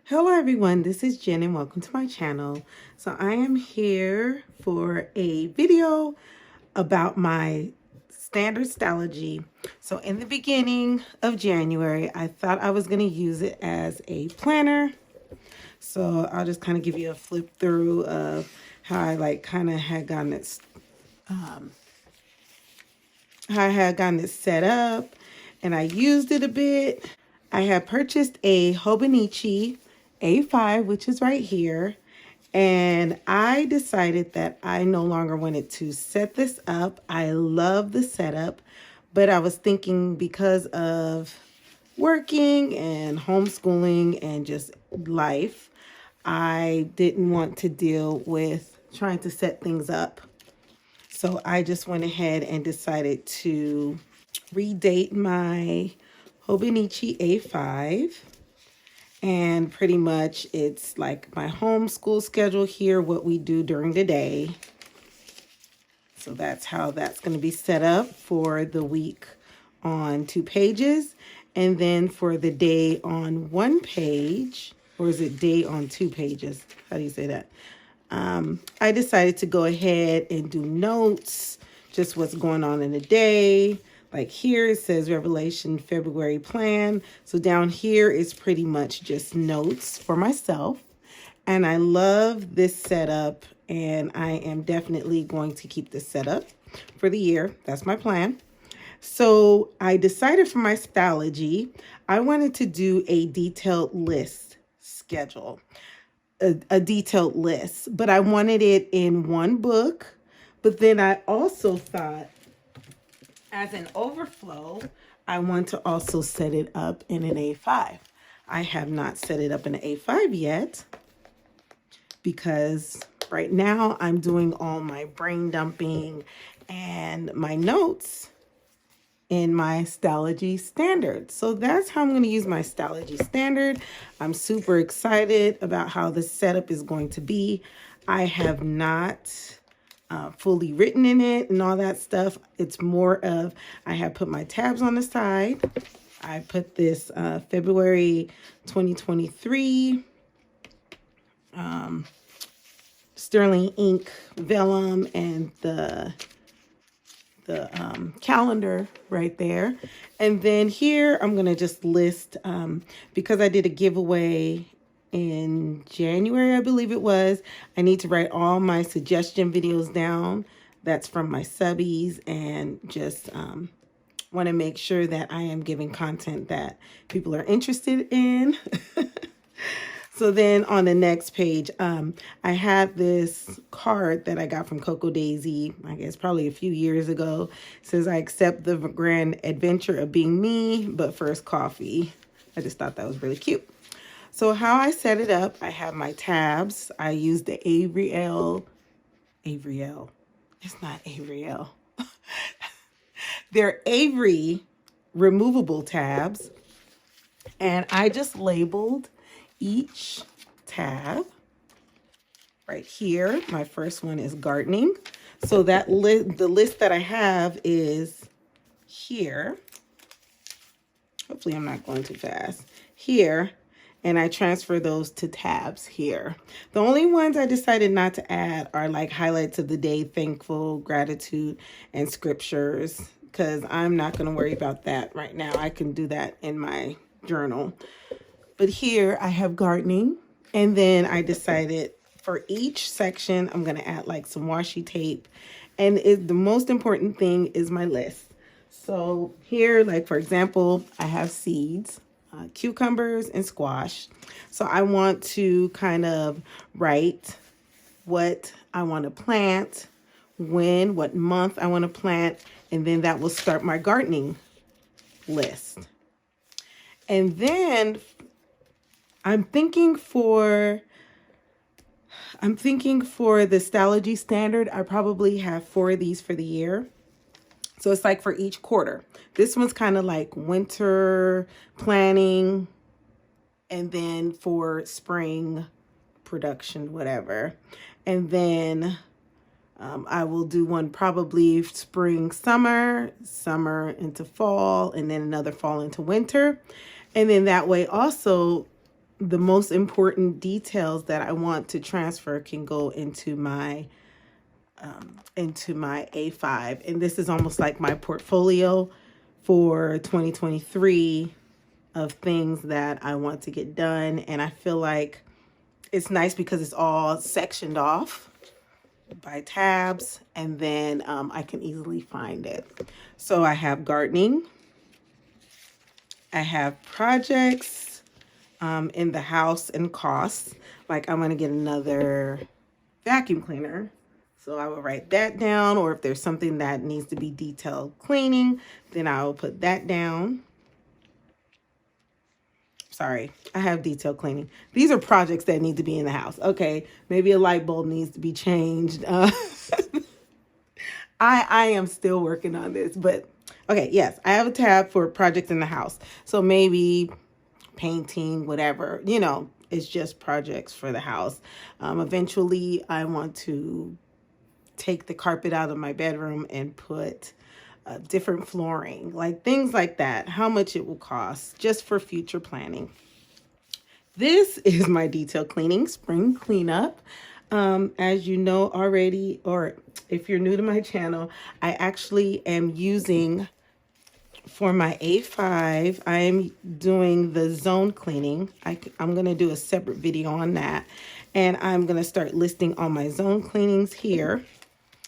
Hello everyone, this is Jen and welcome to my channel. So I am here for a video about my standard Stalogy. So in the beginning of January, I thought I was going to use it as a planner. So I'll just kind of give you a flip through of how I kind of had gotten it, how I had gotten it set up, and I used it a bit. I had purchased a Hobonichi A5, which is right here, and I decided that I no longer wanted to set this up. I love the setup, but I was thinking because of working and homeschooling and just life, I didn't want to deal with trying to set things up. So I just went ahead and decided to redate my Hobonichi A5. And pretty much it's like my homeschool schedule here, what we do during the day. So that's how that's going to be set up for the week on 2 pages. And then for the day on 1 page, or is it day on 2 pages? How do you say that? I decided to go ahead and do notes, just what's going on in the day. Like here it says Revelation February plan. So down here is pretty much just notes for myself. And I love this setup, and I am definitely going to keep this setup for the year. That's my plan. So I decided for my Stalogy, I wanted to do a detailed list schedule. A detailed list, but I wanted it in one book. But then I also thought, as an overflow, I want to also set it up in an A5. I have not set it up in an A5 yet because right now I'm doing all my brain dumping and my notes in my Stalogy Standard. So that's how I'm going to use my Stalogy Standard. I'm super excited about how the setup is going to be. I have not fully written in it and all that stuff. It's more of, I have put my tabs on the side. I put this February 2023 sterling ink vellum and the calendar right there. And then here I'm going to just list, because I did a giveaway in January, I believe it was, I need to write all my suggestion videos down. That's from my subbies, and just want to make sure that I am giving content that people are interested in. So then on the next page, I have this card that I got from Coco Daisy, I guess probably a few years ago. It says, I accept the grand adventure of being me, but first coffee. I just thought that was really cute. So how I set it up, I have my tabs. I use the Avriel. It's not Avriel. They're Avery removable tabs. And I just labeled each tab. Right here, my first one is gardening. So that the list that I have is here. Hopefully I'm not going too fast. Here, and I transfer those to tabs here. The only ones I decided not to add are like highlights of the day, thankful, gratitude, and scriptures, because I'm not going to worry about that right now. I can do that in my journal. But here I have gardening, and then I decided for each section, I'm going to add like some washi tape. And the most important thing is my list. So here, like for example, I have seeds, cucumbers and squash. So I want to kind of write what I want to plant, when, what month I want to plant, and then that will start my gardening list. And then I'm thinking for the Stalogy Standard, I probably have 4 of these for the year. So it's like for each quarter. This one's kind of like winter planning, and then for spring production, whatever. And then I will do one probably spring, summer into fall, and then another fall into winter. And then that way also the most important details that I want to transfer can go into my A5. And this is almost like my portfolio for 2023 of things that I want to get done. And I feel like it's nice because it's all sectioned off by tabs, and then I can easily find it. So I have gardening, I have projects in the house and costs. Like I'm gonna get another vacuum cleaner. So I will write that down, or if there's something that needs to be detailed cleaning, then I will put that down. Sorry, I have detailed cleaning. These are projects that need to be in the house. Okay, maybe a light bulb needs to be changed. I am still working on this, but okay, yes, I have a tab for projects in the house. So maybe painting, whatever, it's just projects for the house. Eventually, I want to take the carpet out of my bedroom and put different flooring, like things like that, how much it will cost just for future planning. This is my detail cleaning, spring cleanup. As you know already, or if you're new to my channel, I actually am using, for my A5, I am doing the zone cleaning. I'm going to do a separate video on that. And I'm going to start listing all my zone cleanings here.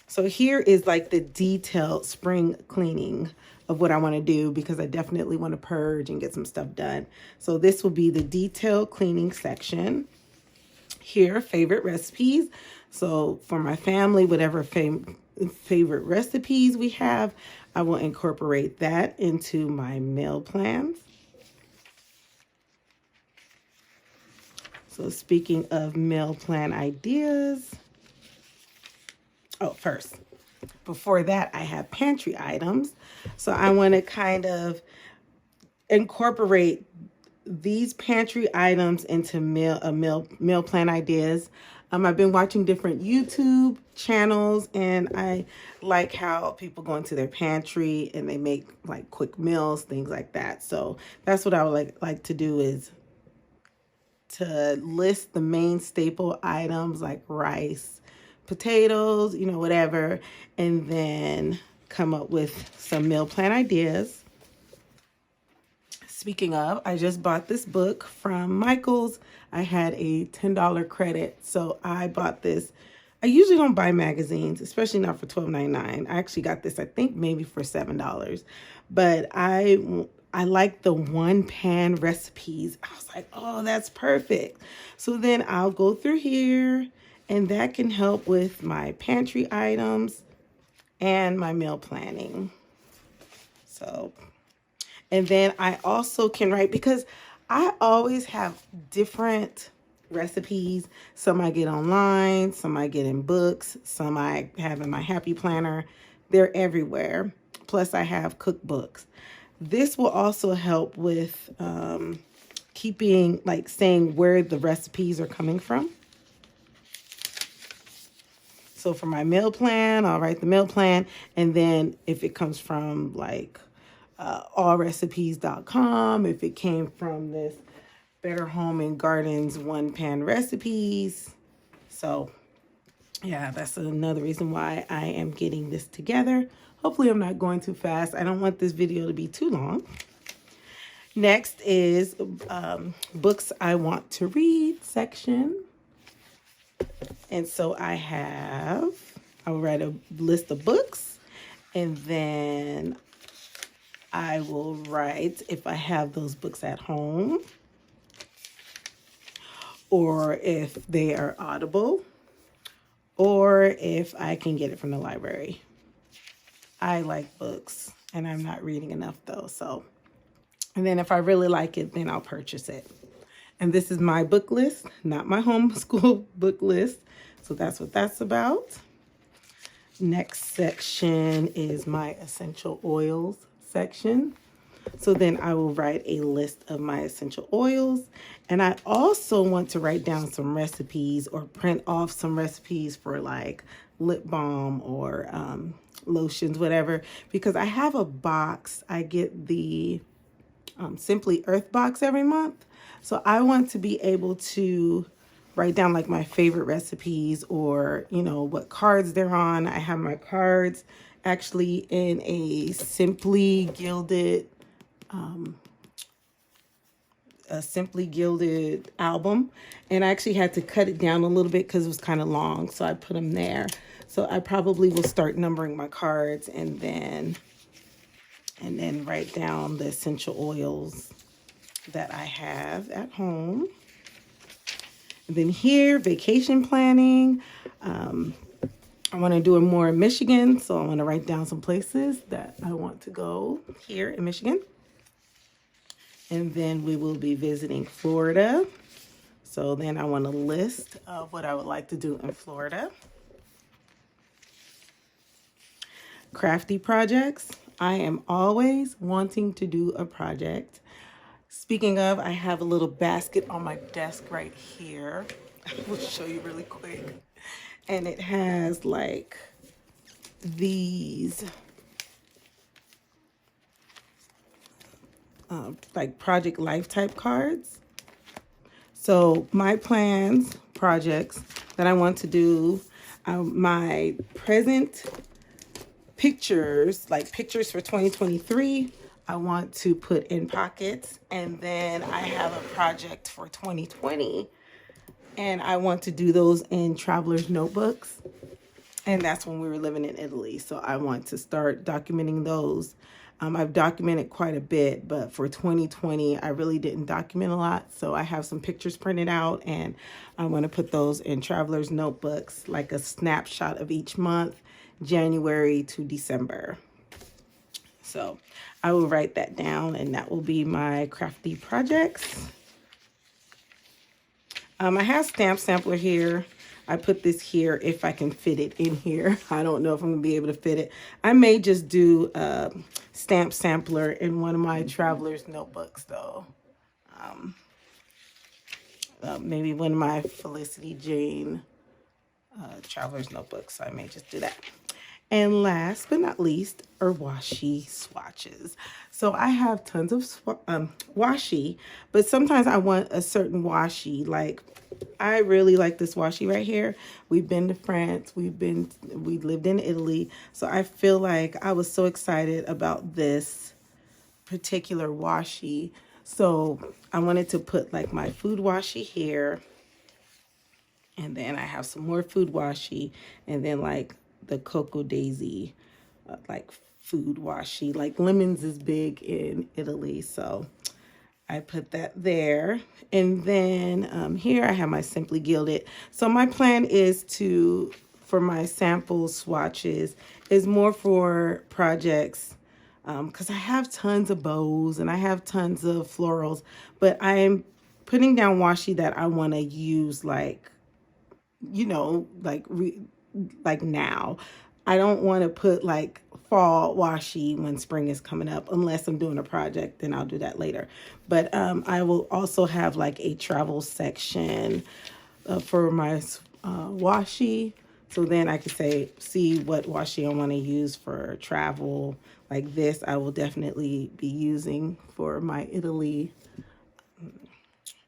So here is like the detailed spring cleaning of what I want to do, because I definitely want to purge and get some stuff done. So this will be the detailed cleaning section. Here, favorite recipes. So for my family, whatever favorite recipes we have, I will incorporate that into my meal plans. So speaking of meal plan ideas, first, before that, I have pantry items. So I want to kind of incorporate these pantry items into meal plan ideas. I've been watching different YouTube channels, and I like how people go into their pantry and they make like quick meals, things like that. So that's what I would like to do, is to list the main staple items like rice, potatoes, whatever, and then come up with some meal plan ideas. Speaking of, I just bought this book from Michael's. I had a $10 credit, so I bought this. I usually don't buy magazines, especially not for $12.99. I actually got this, I think, maybe for $7. But I like the one pan recipes. I was like, oh, that's perfect. So then I'll go through here, and that can help with my pantry items and my meal planning. So, and then I also can write, because I always have different recipes. Some I get online, some I get in books, some I have in my Happy Planner. They're everywhere. Plus I have cookbooks. This will also help with keeping, like, saying where the recipes are coming from. So for my meal plan, I'll write the meal plan. And then if it comes from like allrecipes.com, if it came from this Better Home and Gardens one pan recipes. So yeah, that's another reason why I am getting this together. Hopefully I'm not going too fast. I don't want this video to be too long. Next is books I want to read section. And so I will write a list of books, and then I will write if I have those books at home, or if they are Audible, or if I can get it from the library. I like books, and I'm not reading enough though. So, and then if I really like it, then I'll purchase it. And this is my book list, not my homeschool book list. So that's what that's about. Next section is my essential oils section. So then I will write a list of my essential oils. And I also want to write down some recipes or print off some recipes for like lip balm or lotions, whatever. Because I have a box. I get the Simply Earth box every month. So I want to be able to write down like my favorite recipes, or, you know, what cards they're on. I have my cards actually in a Simply Gilded album, and I actually had to cut it down a little bit because it was kind of long, so I put them there. So I probably will start numbering my cards, and then write down the essential oils that I have at home. And then here, vacation planning. I want to do it more in Michigan, so I want to write down some places that I want to go here in Michigan. And then we will be visiting Florida. So then I want a list of what I would like to do in Florida. Crafty projects. I am always wanting to do a project. Speaking of, I have a little basket on my desk right here. I will show you really quick. And it has like these like project life type cards. So my plans, projects that I want to do, my present pictures, like pictures for 2023, I want to put in pockets. And then I have a project for 2020, and I want to do those in traveler's notebooks. And that's when we were living in Italy. So I want to start documenting those. I've documented quite a bit, but for 2020, I really didn't document a lot. So I have some pictures printed out, and I want to put those in traveler's notebooks, like a snapshot of each month, January to December. So I will write that down, and that will be my crafty projects. I have stamp sampler here. I put this here if I can fit it in here. I don't know if I'm gonna be able to fit it. I may just do a stamp sampler in one of my traveler's notebooks though. Maybe one of my Felicity Jane traveler's notebooks. I may just do that. And last but not least are washi swatches. So I have tons of washi, but sometimes I want a certain washi. Like I really like this washi right here. We've been to France. We lived in Italy. So I feel like I was so excited about this particular washi. So I wanted to put like my food washi here. And then I have some more food washi, and then like the Cocoa Daisy, like food washi. Like lemons is big in Italy, so I put that there. And then here I have my Simply Gilded. So my plan is for my sample swatches, is more for projects, because I have tons of bows and I have tons of florals, but I'm putting down washi that I want to use like, you know, like now. I don't want to put like fall washi when spring is coming up, unless I'm doing a project, then I'll do that later. But I will also have like a travel section for my washi. So then I can see what washi I want to use for travel. Like this, I will definitely be using for my Italy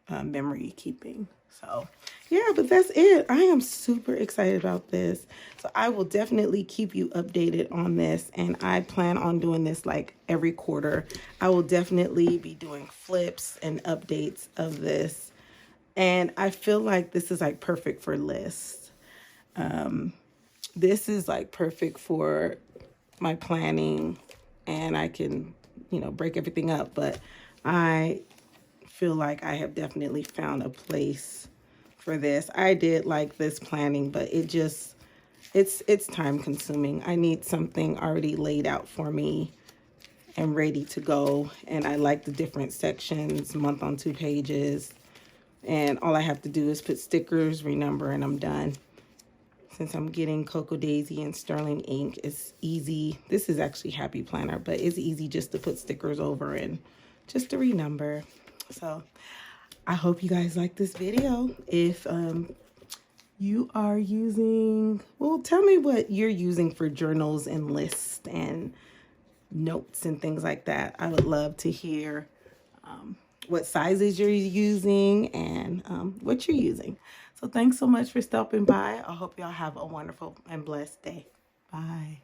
memory keeping. So yeah, but that's it. I am super excited about this. So I will definitely keep you updated on this. And I plan on doing this like every quarter. I will definitely be doing flips and updates of this. And I feel like this is like perfect for lists. This is like perfect for my planning, and I can, you know, break everything up. But I feel like I have definitely found a place for this. I did like this planning, but it's time consuming. I need something already laid out for me and ready to go. And I like the different sections, month on 2 pages. And all I have to do is put stickers, renumber, and I'm done. Since I'm getting Cocoa Daisy and Sterling ink, it's easy. This is actually Happy Planner, but it's easy just to put stickers over and just to renumber. So I hope you guys like this video. If you are using, well, tell me what you're using for journals and lists and notes and things like that. I would love to hear what sizes you're using and what you're using. So thanks so much for stopping by. I hope y'all have a wonderful and blessed day. Bye.